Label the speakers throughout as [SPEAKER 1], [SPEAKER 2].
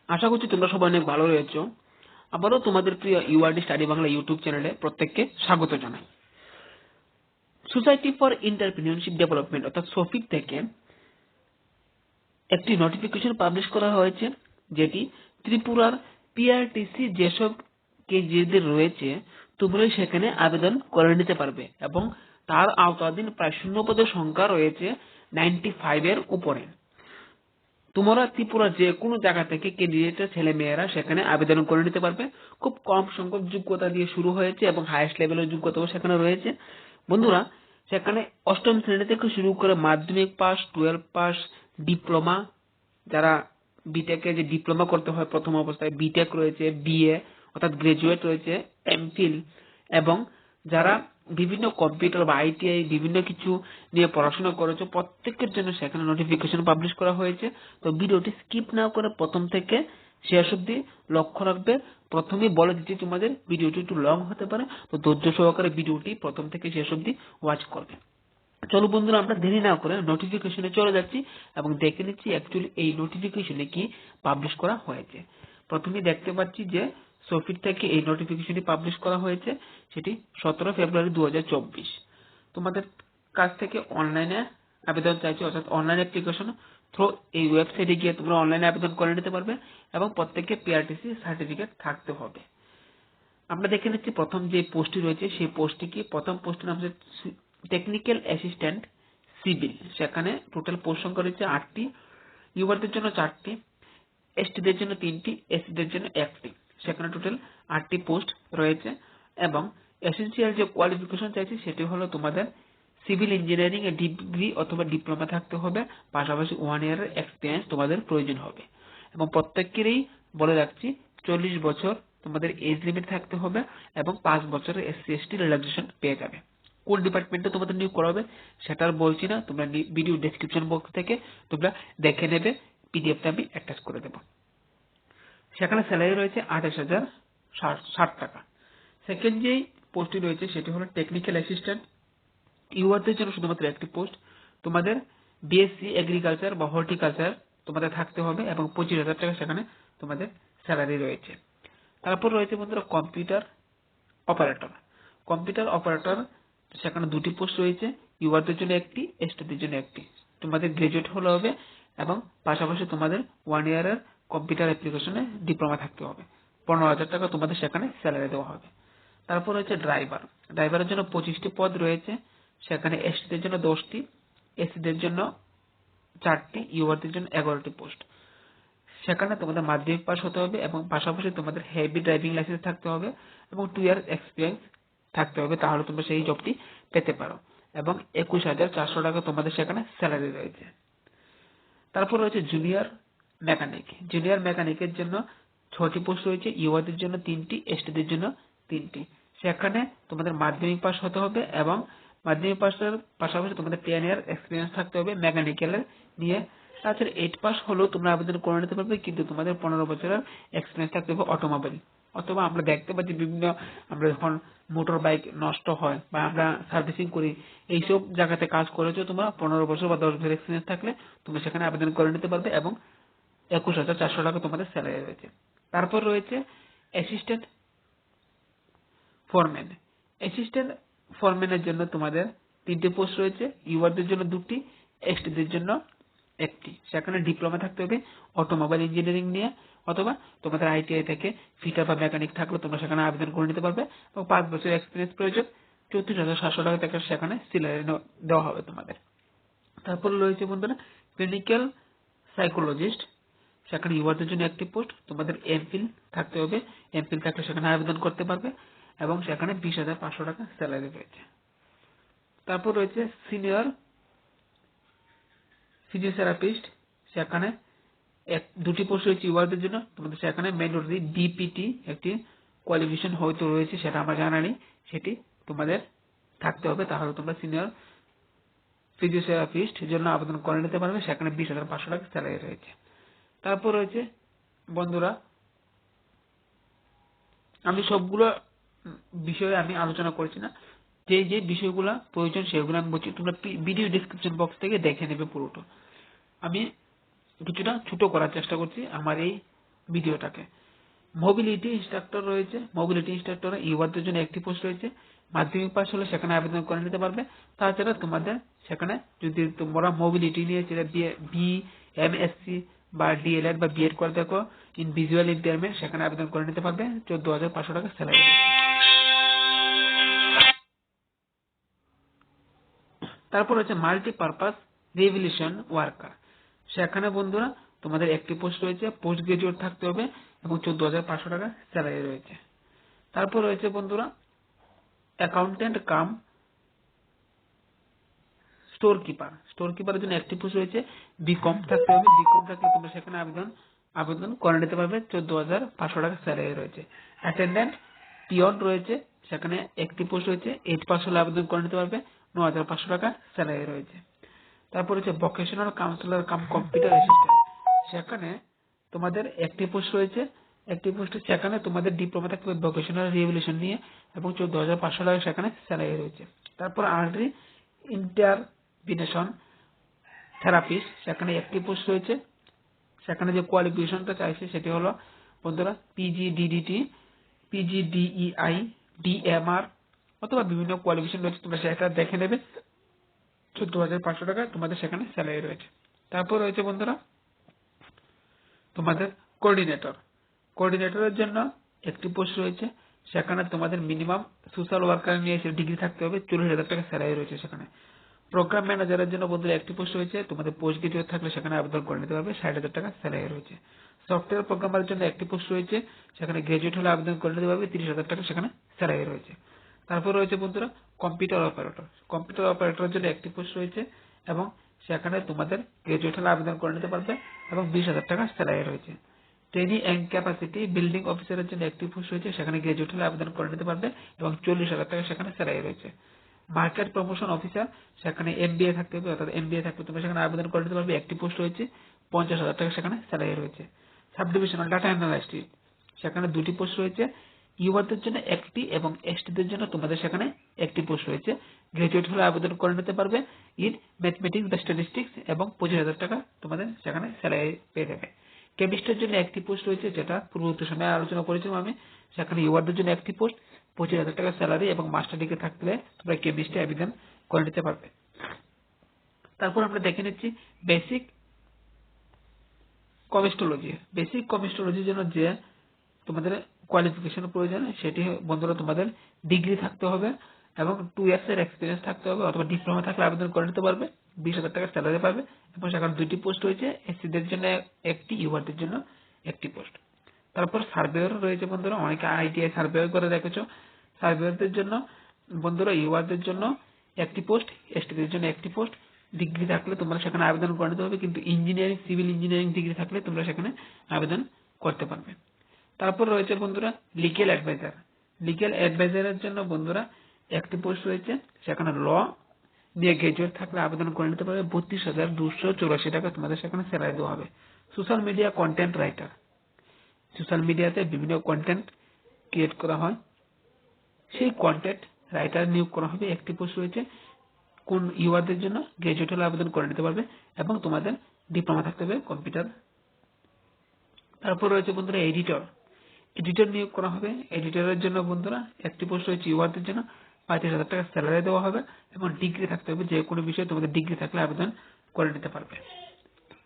[SPEAKER 1] আশা করছি তোমরা সবাই অনেক ভালো রয়েছো। আবারও তোমাদের প্রিয় ইউআরডি স্টাডি বাংলা ইউটিউব চ্যানেলে প্রত্যেককে স্বাগত জানাই। সোসাইটি ফর এন্টারপ্রেনিউরশিপ ডেভেলপমেন্ট অর্থাৎ সোফিক থেকে একটি নোটিফিকেশন পাবলিশ করা হয়েছে, যেটি ত্রিপুরার পিআরটিসি যেসব কেজিদের রয়েছে তোমরা সেখানে আবেদন করে নিতে পারবে এবং তার আওতাধীন প্রায় শূন্য পদের সংখ্যা রয়েছে 95 এর উপরে। তোমরা ত্রিপুরা যে কোনো জায়গা থেকে ক্যান্ডিডেটের ছেলে মেয়েরা সেখানে আবেদন করে নিতে পারবে। খুব কম সংখ্যক যোগ্যতা দিয়ে শুরু হয়েছে এবং হাইয়েস্ট লেভেলের যোগ্যতাও সেখানে রয়েছে। বন্ধুরা, সেখানে অষ্টম শ্রেণী থেকে শুরু করে মাধ্যমিক পাস, 12 পাস, ডিপ্লোমা, যারা বিটেকে যে ডিপ্লোমা করতে হয় প্রথম অবস্থায়, বিটেক রয়েছে, বিএ অর্থাৎ গ্রাজুয়েট রয়েছে, এমফিল, এবং যারা বিভিন্ন কম্পিউটার বা আইটিআই বিভিন্ন কিছু নিয়ে পড়াশোনা করেছে প্রত্যেকের জন্য সেখানে নোটিফিকেশন পাবলিশ করা হয়েছে। তো ভিডিওটি স্কিপ না করে প্রথম থেকে শেষ অবধি লক্ষ্য রাখবে। প্রথমেই বলে দিচ্ছি তোমাদের ভিডিওটি একটু লং হতে পারে, তো ধৈর্য সহকারে ভিডিওটি প্রথম থেকে শেষ অবধি ওয়াচ করবে। চলো বন্ধুরা, আমরা দেরি না করে নোটিফিকেশনে চলে যাচ্ছি এবং দেখে নিচ্ছি অ্যাকচুয়ালি এই নোটিফিকেশনে কি পাবলিশ করা হয়েছে। প্রথমেই দেখতে পাচ্ছি যে সোফিট থেকে এই নোটিফিকেশনটি পাবলিশ করা হয়েছে, সেটি 17 ফেব্রুয়ারি 2024। তোমাদের কাছ থেকে অনলাইনে আবেদন চাইছে, অর্থাৎ অনলাইন অ্যাপ্লিকেশন থ্রু এই ওয়েবসাইটে গিয়ে তোমরা অনলাইনে আবেদন করে নিতে পারবে এবং প্রত্যেককে পিআরটিসি সার্টিফিকেট থাকতে হবে। আমরা দেখে নিচ্ছি প্রথম যে পোস্টটি রয়েছে সেই পোস্টটি কি। প্রথম পোস্টের নাম হচ্ছে টেকনিক্যাল অ্যাসিস্ট্যান্ট সিভিল। সেখানে টোটাল পোস্ট সংখ্যা রয়েছে 8টি, ইউআরদের জন্য 4টি, এসটিদের জন্য 3টি, এসসিদের জন্য 1টি। সেখানে টোটাল 8টি পোস্ট রয়েছে এবং এসেনশিয়াল যে কোয়ালিফিকেশন চাইছে সেটি হলো তোমাদের সিভিল ইঞ্জিনিয়ারিং এ ডিগ্রি অথবা ডিপ্লোমা থাকতে হবে, পাশাপাশি 1 ইয়ারের এক্সপিরিয়েন্স তোমাদের প্রয়োজন হবে এবং প্রত্যেকেরই বলে রাখছি 40 বছর তোমাদের এজ লিমিট থাকতে হবে এবং 5 বছরের এসসি এসটি রিল্যাক্সেশন পেয়ে যাবে। কোন ডিপার্টমেন্টে তোমাদের নিয়োগ করা হবে সেটা আর বলছি না, তোমরা ভিডিও ডেসক্রিপশন বক্স থেকে তোমরা দেখে নেবে, পিডিএফটা আমি অ্যাটাচ করে দেবো। সেখানে স্যালারি রয়েছে 28,060 টাকা। সেকেন্ড যেই পোস্টটি রয়েছে সেটি হলো টেকনিক্যাল অ্যাসিস্ট্যান্ট, ইউআরদের জন্য শুধুমাত্র একটি পোস্ট। তোমাদের বিএসসি এগ্রিকালচার বা হর্টিকালচার তোমাদের থাকতে হবে এবং 25,000 টাকা সেখানে তোমাদের স্যালারি রয়েছে। তারপর রয়েছে বন্ধুরা কম্পিউটার অপারেটর। কম্পিউটার অপারেটর সেখানে 2টি পোস্ট রয়েছে, ইউআরদের জন্য একটি, এসটিদের জন্য একটি। তোমাদের গ্রাজুয়েট হলে হবে এবং পাশাপাশি তোমাদের 1 ইয়ারের কম্পিউটার অ্যাপ্লিকেশনে ডিপ্লোমা থাকতে হবে। 15,000 টাকা তোমাদের সেখানে স্যালারি দেওয়া হবে। তারপর রয়েছে ড্রাইভার। ড্রাইভারের জন্য 25টি পদ রয়েছে, সেখানে এসটিদের জন্য 10টি, এসসিদের জন্য 4টি, ইউআরদের জন্য 11টি পোস্ট। সেখানে তোমাদের মাধ্যমিক পাস হতে হবে এবং পাশাপাশি তোমাদের হেভি ড্রাইভিং লাইসেন্স থাকতে হবে এবং 2 ইয়ার এক্সপিরিয়েন্স থাকতে হবে, তাহলে তোমরা সেই জবটি পেতে পারো এবং 21,400 টাকা তোমাদের সেখানে স্যালারি রয়েছে। তারপর রয়েছে জুনিয়র মেকানিক। জুনিয়র মেকানিকের জন্য 6টি পোস্ট রয়েছে, ইউআরদের জন্য 3টি, এসটিদের জন্য 3টি। সেখানে তোমাদের মাধ্যমিক পাস হতে হবে এবং মাধ্যমিক পাসের পাশাপাশি তোমাদের 10 ইয়ার এক্সপিরিয়েন্স থাকতে হবে মেকানিক্যালের নিয়ে। তাছাড়া 8 পাস হলেও তোমরা আবেদন করে নিতে পারবে, কিন্তু তোমাদের 15 বছরের এক্সপিরিয়েন্স থাকতে হবে অটোমোবাইল। অথবা আমরা দেখতে পাচ্ছি বিভিন্ন, আমরা যখন মোটর বাইক নষ্ট হয় বা আমরা সার্ভিসিং করি, এইসব জায়গাতে কাজ করেছো তোমরা 15 বছর বা 10 বছর এক্সপিরিয়েন্স থাকলে তুমি সেখানে আবেদন করে নিতে পারবে এবং 21,400 টাকা তোমাদের স্যালারি রয়েছে। তারপর রয়েছে অ্যাসিস্ট্যান্ট ফোরম্যান। অ্যাসিস্ট্যান্ট ফোরম্যানের জন্য তোমাদের 3টে পোস্ট রয়েছে, ইউআরদের জন্য 2টি, এসটিদের জন্য 1টি। সেখানে ডিপ্লোমা থাকতে হবে অটোমোবাইল ইঞ্জিনিয়ারিং নিয়ে, অথবা তোমাদের আইটিআই থেকে ফিটার বা মেকানিক থাকলে তোমরা সেখানে আবেদন করে নিতে পারবে এবং 5 বছর এক্সপিরিয়েন্স প্রয়োজন। 34,700 টাকা থেকে সেখানে স্যালারি দেওয়া হবে তোমাদের। তারপর রয়েছে বন্ধুরা ক্লিনিক্যাল সাইকোলজিস্ট। সেখানে ইউআরদের জন্য একটি পোস্ট, তোমাদের এমফিল থাকতে হবে, এমফিল থাকলে সেখানে আবেদন করতে পারবে এবং সেখানে 20,500 টাকা স্যালারি রয়েছে। তারপর রয়েছে সিনিয়র ফিজিওথেরাপিস্ট। সেখানে 2টি পোস্ট রয়েছে ইউআরদের জন্য, তোমাদের সেখানে ম্যান্ডেটরি বিপিটি একটি কোয়ালিফিকেশন হয়তো রয়েছে, সেটা আমরা জানা নেই, সেটি তোমাদের থাকতে হবে, তাহলে তোমরা সিনিয়র ফিজিওথেরাপিস্ট জন্য আবেদন করে নিতে পারবে। সেখানে 20,500 টাকা স্যালারি রয়েছে। তারপর রয়েছে বন্ধুরা, আমি সবগুলো বিষয়ে আমি আলোচনা করছি না, যে যে বিষয়গুলো প্রয়োজন সেগুলো আমি বলছি, তোমরা ভিডিও ডেসক্রিপশন বক্স থেকে দেখে নেবে পুরোটা। আমি কিছুটা ছোট করার চেষ্টা করছি আমার এই ভিডিওটাকে। মোবিলিটি ইনস্ট্রাক্টর রয়েছে, মোবিলিটি ইনস্ট্রাক্টরে ইউআরদের জন্য একটি পোস্ট রয়েছে। মাধ্যমিক পাস হলে সেখানে আবেদন করে নিতে পারবে। তাছাড়া তোমাদের সেখানে যদি তোমরা মোবিলিটি নিয়ে যেটা বিএমএসসি বা ডিএলএড বা বিএড করে দেখো ইন ভিজুয়াল ইম্পেয়ারমেন্ট, সেখানে আবেদন করে নিতে পারবে 14,500 টাকা স্যালারি। তারপর হচ্ছে মাল্টিপারপাস রিভলিউশন ওয়ার্কার, সেখানে বন্ধুরা তোমাদের একটি পোস্ট রয়েছে, পোস্ট গ্রাজুয়েট থাকতে হবে এবং 14,500 টাকা স্যালারি রয়েছে। তারপর রয়েছে বন্ধুরা accountant cum store keeper, store কিপারের জন্য একটি পোস্ট রয়েছে, বিকম থাকতে হবে, বিকম থাকলে তোমরা সেখানে আবেদন করে নিতে পারবে, 14,500 টাকা স্যালারি রয়েছে। অ্যাটেন্ডেন্ট পিয়ন রয়েছে, সেখানে একটি পোস্ট রয়েছে, 8 পাস হলে আবেদন করে নিতে পারবে, 9,500 টাকা স্যালারি রয়েছে। তারপর হচ্ছে vocational councillor cum computer assistant, সেখানে তোমাদের একটি পোস্ট রয়েছে, একটি পোস্টে সেখানে তোমাদের ডিপ্লোমা থাকতে হবে ভোকেশনাল রিভলিউশন নিয়ে এবং 14,500 টাকা সেখানে স্যালারি রয়েছে। তারপর আর্টারি ইন্টারভিনেশন থেরাপিস্ট, সেখানে একটি পোস্ট রয়েছে, সেখানে যে কোয়ালিফিকেশনটা চাইছে সেটি হলো বন্ধুরা পিজিডিডিটি, পিজিডিইআই, ডিএমআর অথবা বিভিন্ন কোয়ালিফিকেশন রয়েছে, তোমরা সেটা দেখে নেবে। 14,500 টাকা তোমাদের সেখানে স্যালারি রয়েছে। তারপর রয়েছে বন্ধুরা তোমাদের কোঅর্ডিনেটর, কোঅর্ডিনেটরের জন্য একটি পোস্ট রয়েছে, সেখানে তোমাদের মিনিমাম সোশ্যাল ওয়ার্কার নিয়ে এসে ডিগ্রি থাকতে হবে, 40,000 টাকা স্যালারি রয়েছে সেখানে। প্রোগ্রাম ম্যানেজারের জন্য বন্ধুরা একটি পোস্ট রয়েছে, তোমাদের পোস্ট গ্রাজুয়েট থাকলে সেখানে আবেদন করে নিতে পারবে, 60,000 টাকা স্যালারি রয়েছে। সফটওয়্যার প্রোগ্রামারের জন্য একটি পোস্ট রয়েছে, সেখানে গ্রাজুয়েট হলে আবেদন করে নিতে পারবে, 30,000 টাকা সেখানে স্যালারি রয়েছে। তারপর রয়েছে বন্ধুরা কম্পিউটার অপারেটর, কম্পিউটার অপারেটরের জন্য একটি পোস্ট রয়েছে এবং সেখানে তোমাদের গ্রাজুয়েট হলে আবেদন করে নিতে পারবে এবং 20,000 টাকা স্যালারি রয়েছে। ট্রেনিং অ্যান্ড ক্যাপাসিটি বিল্ডিং অফিসারের জন্য একটি পোস্ট রয়েছে, সেখানে গ্রাজুয়েট হলে আবেদন করে নিতে পারবে এবং 40,000 টাকা সেখানে স্যালারি রয়েছে। মার্কেট প্রমোশন অফিসার, সেখানে এমবিএ থাকতে হবে, অর্থাৎ এমবিএ থাকলে তোমরা সেখানে আবেদন করে নিতে পারবে, একটি পোস্ট রয়েছে, 50,000 টাকা সেখানে স্যালারি রয়েছে। সাব ডিভিশনাল ডাটা অ্যানালিস্ট, সেখানে দুটি পোস্ট রয়েছে, ইউআরদের জন্য একটি এবং এসটিদের জন্য তোমাদের সেখানে একটি পোস্ট রয়েছে, গ্রাজুয়েট হলে আবেদন করে নিতে পারবে ইন ম্যাথমেটিক্স বা স্ট্যাটিস্টিক্স এবং 25,000 টাকা তোমাদের সেখানে স্যালারি পেয়ে যাবে। কেমিস্ট্রির জন্য একটি পোস্ট রয়েছে, যেটা পূর্ববর্তী সময়ে আলোচনা করেছিলাম আমি, সেখানে ইউআরদের জন্য একটি পোস্ট, 25,000 টাকা স্যালারি এবং মাস্টার ডিগ্রি থাকলে তোমরা কেমিস্ট্রি আবেদন করে নিতে পারবে। তারপর আমরা দেখে নিচ্ছি বেসিক কেমিস্ট্রোলজি, বেসিক কেমিস্ট্রোলজির জন্য যে তোমাদের কোয়ালিফিকেশন প্রয়োজন সেটি বন্ধুরা তোমাদের ডিগ্রি থাকতে হবে এবং 2 ইয়ার্স এর এক্সপিরিয়েন্স থাকতে হবে, অথবা ডিপ্লোমা থাকলে আবেদন করে নিতে পারবে, 20,000 টাকা স্যালারি পাবে এবং সেখানে দুটি পোস্ট রয়েছে, এসসিদের জন্য একটি, ইউআরদের জন্য একটি পোস্ট। তারপর সার্ভেয়ার রয়েছে বন্ধুরা, অনেকে আইটিআই সার্ভেয়ার করে রেখেছো, সার্ভেয়ারদের জন্য বন্ধুরা ইউআরদের জন্য একটি পোস্ট, এসটিদের জন্য একটি পোস্ট, ডিগ্রি থাকলে তোমরা সেখানে আবেদন করে নিতে হবে, কিন্তু ইঞ্জিনিয়ারিং সিভিল ইঞ্জিনিয়ারিং ডিগ্রি থাকলে তোমরা সেখানে আবেদন করতে পারবে। তারপর রয়েছে বন্ধুরা লিগ্যাল অ্যাডভাইজার, লিগ্যাল অ্যাডভাইজারের জন্য বন্ধুরা একটি পোস্ট রয়েছে, সেখানে ল নিয়ে গ্রাজুয়েট থাকলে আবেদন করে নিতে পারবে, 32,284 টাকা তোমাদের সেখানে স্যালারি দেওয়া হবে। Social media content writer, social মিডিয়াতে বিভিন্ন কন্টেন্ট ক্রিয়েট করা হয়, সেই কন্টেন্ট রাইটার নিয়োগ করা হবে, একটি পোস্ট রয়েছে, কোন ইউআরদের জন্য গ্রাজুয়েট হলে আবেদন করে নিতে পারবে এবং তোমাদের ডিপ্লোমা থাকতে হবে কম্পিউটার। তারপর রয়েছে বন্ধুরা এডিটর, এডিটর নিয়োগ করা হবে, এডিটরের জন্য বন্ধুরা একটি পোস্ট রয়েছে, ইউআরদের জন্য 35,000 টাকা স্যালারি দেওয়া হবে এবং ডিগ্রি থাকতে হবে, যে কোনো বিষয়ে তোমাদের ডিগ্রি থাকলে আবেদন করে নিতে পারবে।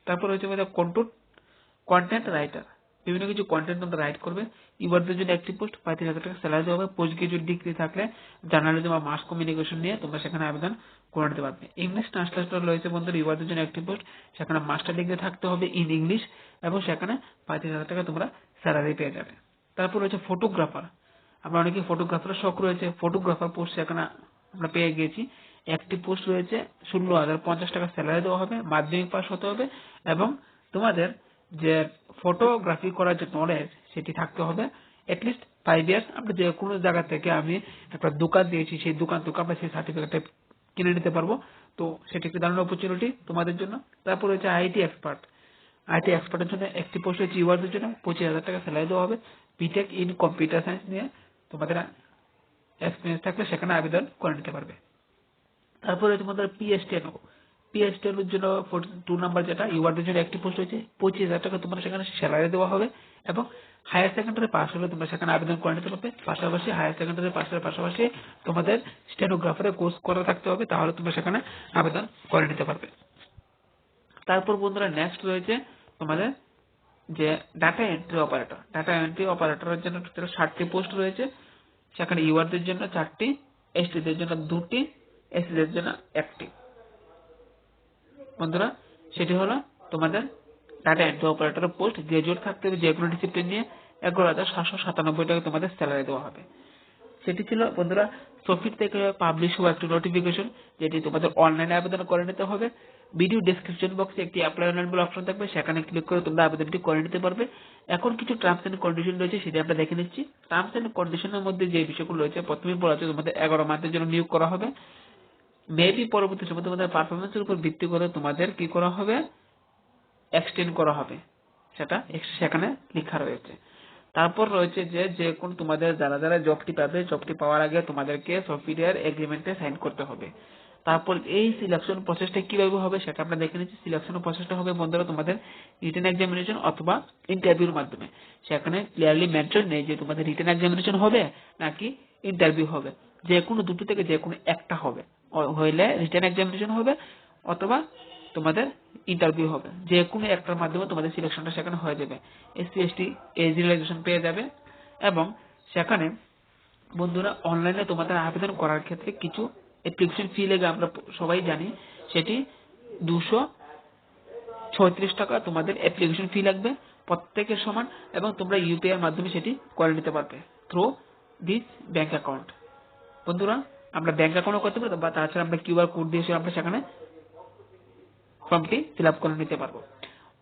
[SPEAKER 1] তারপর রয়েছে কন্টেন্ট রাইটার, বিভিন্ন কিছু কন্টেন্ট তোমরা রাইট করবে, ইউআরদের জন্য একটি পোস্ট, 35,000 টাকা স্যালারি দেওয়া হবে, পোস্ট গ্রাজুয়েট ডিগ্রি থাকলে জার্নালিজম বা মাস কমিউনিকেশন নিয়ে তোমরা সেখানে আবেদন করে নিতে পারবে। ইংলিশ ট্রান্সলেটর রয়েছে বন্ধুরা, ইউআরদের জন্য একটি পোস্ট, সেখানে মাস্টার ডিগ্রি থাকতে হবে ইন ইংলিশ এবং সেখানে 35,000 টাকা তোমরা স্যালারি পেয়ে যাবে। তারপর রয়েছে ফটোগ্রাফার, আমরা অনেকে ফটোগ্রাফারের শখ রয়েছে, ফটোগ্রাফার পোস্ট সেখানে আমরা পেয়ে গিয়েছি, একটি পোস্ট রয়েছে, 16,050 টাকা স্যালারি দেওয়া হবে, মাধ্যমিক পাস হতে হবে এবং তোমাদের যে ফটোগ্রাফি করার যে নলেজ সেটি থাকতে হবে এটলিস্ট 5 ইয়ার্স। আমরা যে কোনো জায়গা থেকে আমি একটা দোকান দিয়েছি, সেই দোকান থেকে আমরা সেই সার্টিফিকেটটা কিনে নিতে পারবো, তো সেটি একটি দারুণ অপরচুনিটি তোমাদের জন্য। তারপর রয়েছে আইটি এক্সপার্ট, আইটি এক্সপার্টের জন্য একটি পোস্ট রয়েছে, ইউআরদের জন্য 25,000 টাকা স্যালারি দেওয়া হবে, বিটেক ইন কম্পিউটার সায়েন্স নিয়ে তোমাদের এক্সপিরিয়েন্স থাকলে সেখানে আবেদন করে নিতে পারবে। তারপর রয়েছে তোমাদের পিএসটিএনও, পিএসটি এর জন্য 2 নাম্বার যেটা ইউআরদের জন্য একটি পোস্ট হয়েছে, 25,000 টাকা তোমরা সেখানে স্যালারি দেওয়া হবে এবং হায়ার সেকেন্ডারি পাস হলে তোমরা সেখানে আবেদন করে নিতে পারবে। পাশাপাশি হায়ার সেকেন্ডারি পাসের পাশাপাশি তোমাদের স্টেনোগ্রাফারের কোর্স করা থাকতে হবে, তাহলে তোমরা সেখানে আবেদন করে নিতে পারবে। তারপর বন্ধুরা নেক্সট রয়েছে তোমাদের যে data entry operator. Data entry অপারেটরের জন্য টোটাল 60টি পোস্ট রয়েছে, সেখানে ইউআরদের জন্য 4টি, এসটিদের জন্য 2টি, এসসিদের জন্য 1টি। বন্ধুরা সেটি হলো তোমাদের ডাটা এন্ট্রি অপারেটরের পোস্ট। গ্রাজুয়েট থাকতে হবে যে কোনো ডিসিপ্লিন নিয়ে। 11,797 টাকা তোমাদের স্যালারি দেওয়া হবে। সেটি ছিল বন্ধুরা সফিট থেকে পাবলিশ হওয়া একটি নোটিফিকেশন, যেটি তোমাদের অনলাইনে আবেদন করে নিতে হবে। ভিডিও ডেসক্রিপশন বক্সে একটি অ্যাপ্লাই অনলাইন বলে অপশন থাকবে, সেখানে ক্লিক করে তোমরা আবেদনটি করে নিতে পারবে। এখন কিছু টার্মস এন্ড কন্ডিশন রয়েছে, সেটি আমরা দেখে নিচ্ছি। টার্মস এন্ড কন্ডিশনের মধ্যে যে বিষয়গুলো রয়েছে, প্রথমেই বলা হচ্ছে তোমাদের 11 মাসের জন্য নিয়োগ করা হবে। মেবি পরবর্তী সময় তোমাদের পারফরমেন্সের উপর ভিত্তি করে তোমাদের কি করা হবে, এক্সটেন্ড করা হবে, সেটা সেখানে লেখা রয়েছে। তারপর রয়েছে যে কোন তোমাদের যারা যারা জবটি পাবে, জবটি পাওয়ার আগে তোমাদেরকে সফটওয়্যার এগ্রিমেন্টে সাইন করতে হবে। তারপর এই সিলেকশন প্রসেসটা কিভাবে হবে সেটা আমরা দেখে নিচ্ছি। সিলেকশন প্রসেসটা হবে বন্ধুরা তোমাদের রিটেন এক্সামিনেশন অথবা ইন্টারভিউর মাধ্যমে। সেখানে ক্লিয়ারলি মেনশন নেই যে তোমাদের রিটেন এক্সামিনেশন হবে নাকি ইন্টারভিউ হবে, যে কোনো দুটো থেকে যে কোনো একটা হবে। হইলে রিটেন এক্সামিনেশন হবে অথবা তোমাদের ইন্টারভিউ হবে, যে কোনো একটার মাধ্যমে তোমাদের সিলেকশনটা সেখানে হয়ে যাবে। এসসি এসটি এজ রিল্যাক্সেশন পেয়ে যাবে। এবং সেখানে বন্ধুরা অনলাইনে তোমাদের আবেদন করার ক্ষেত্রে কিছু অ্যাপ্লিকেশন ফি লাগে, আমরা সবাই জানি, সেটি 236 টাকা তোমাদের অ্যাপ্লিকেশন ফি লাগবে, প্রত্যেকের সমান। এবং তোমরা ইউপিআই এর মাধ্যমে সেটি করে নিতে পারবে থ্রু দিস ব্যাংক অ্যাকাউন্ট। বন্ধুরা আমরা ব্যাংক অ্যাকাউন্টও করতে পারবো, বা তাছাড়া আমরা কিউআর কোড দিয়ে আমরা সেখানে ফর্মটি ফিল আপ করে নিতে পারবো।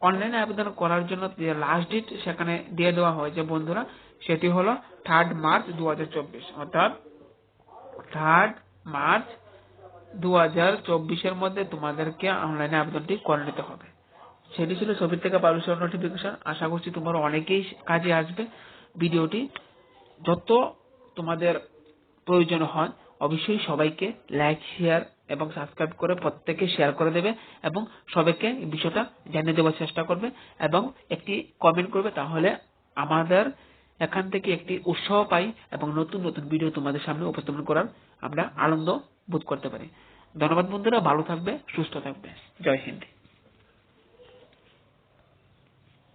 [SPEAKER 1] অনলাইনে আবেদন করার জন্য যে লাস্ট ডেট সেখানে দিয়ে দেওয়া হয়েছে বন্ধুরা, সেটি হলো 3 মার্চ 2024, অর্থাৎ 3 মার্চ 2024 এর মধ্যে তোমাদেরকে অনলাইনে আবেদনটি করে নিতে হবে। সেটি ছিল সফিট থেকে পাবলিশ হওয়া নোটিফিকেশন। আশা করছি তোমরা অনেকেই কাজে আসবে। ভিডিওটি যত তোমাদের প্রয়োজন হয় অবশ্যই সবাইকে লাইক, শেয়ার এবং সাবস্ক্রাইব করে প্রত্যেককে শেয়ার করে দেবে এবং সবাইকে এই বিষয়টা জানিয়ে দেওয়ার চেষ্টা করবে এবং একটি কমেন্ট করবে, তাহলে আমাদের এখান থেকে একটি উৎসাহ পাই এবং নতুন নতুন ভিডিও তোমাদের সামনে উপস্থাপন করার আমরা আনন্দ বোধ করতে পারি। ধন্যবাদ বন্ধুরা, ভালো থাকবে, সুস্থ থাকবে। জয় হিন্দ।